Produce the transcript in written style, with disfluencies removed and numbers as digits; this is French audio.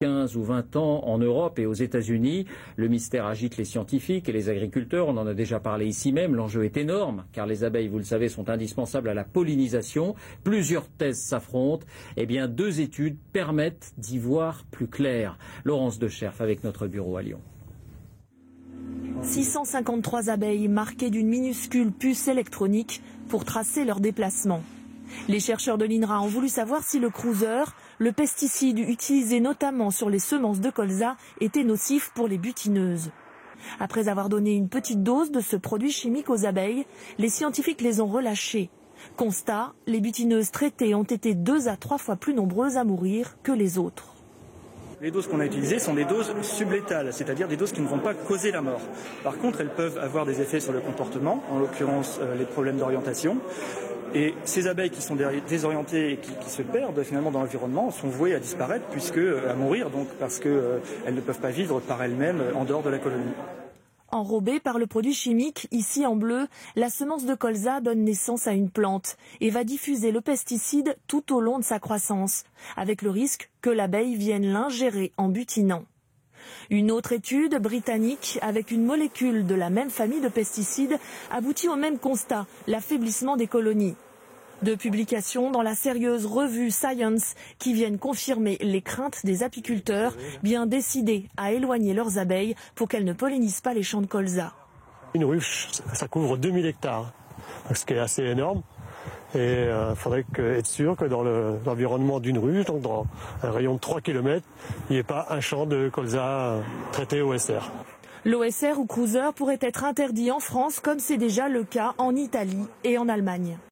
15 ou 20 ans en Europe et aux États-Unis. Le mystère agite les scientifiques et les agriculteurs. On en a déjà parlé ici même. L'enjeu est énorme car les abeilles, vous le savez, sont indispensables à la pollinisation. Plusieurs thèses s'affrontent. Eh bien, 2 études permettent d'y voir plus clair. Laurence Decherf avec notre bureau à Lyon. 653 abeilles marquées d'une minuscule puce électronique pour tracer leur déplacement. Les chercheurs de l'INRA ont voulu savoir si le cruiser, le pesticide utilisé notamment sur les semences de colza, était nocif pour les butineuses. Après avoir donné une petite dose de ce produit chimique aux abeilles, les scientifiques les ont relâchées. Constat, les butineuses traitées ont été 2 à 3 fois plus nombreuses à mourir que les autres. Les doses qu'on a utilisées sont des doses sublétales, c'est-à-dire des doses qui ne vont pas causer la mort. Par contre, elles peuvent avoir des effets sur le comportement, en l'occurrence les problèmes d'orientation. Et ces abeilles qui sont désorientées et qui se perdent finalement dans l'environnement sont vouées à disparaître, à mourir, donc, parce qu'elles ne peuvent pas vivre par elles-mêmes en dehors de la colonie. Enrobée par le produit chimique, ici en bleu, la semence de colza donne naissance à une plante et va diffuser le pesticide tout au long de sa croissance, avec le risque que l'abeille vienne l'ingérer en butinant. Une autre étude britannique avec une molécule de la même famille de pesticides aboutit au même constat, l'affaiblissement des colonies. 2 publications dans la sérieuse revue Science qui viennent confirmer les craintes des apiculteurs, bien décidés à éloigner leurs abeilles pour qu'elles ne pollinisent pas les champs de colza. Une ruche, ça couvre 2000 hectares, ce qui est assez énorme. Et il faudrait être sûr que dans l'environnement d'une ruche, donc dans un rayon de 3 km, il n'y ait pas un champ de colza traité OSR. L'OSR ou cruiser pourrait être interdit en France comme c'est déjà le cas en Italie et en Allemagne.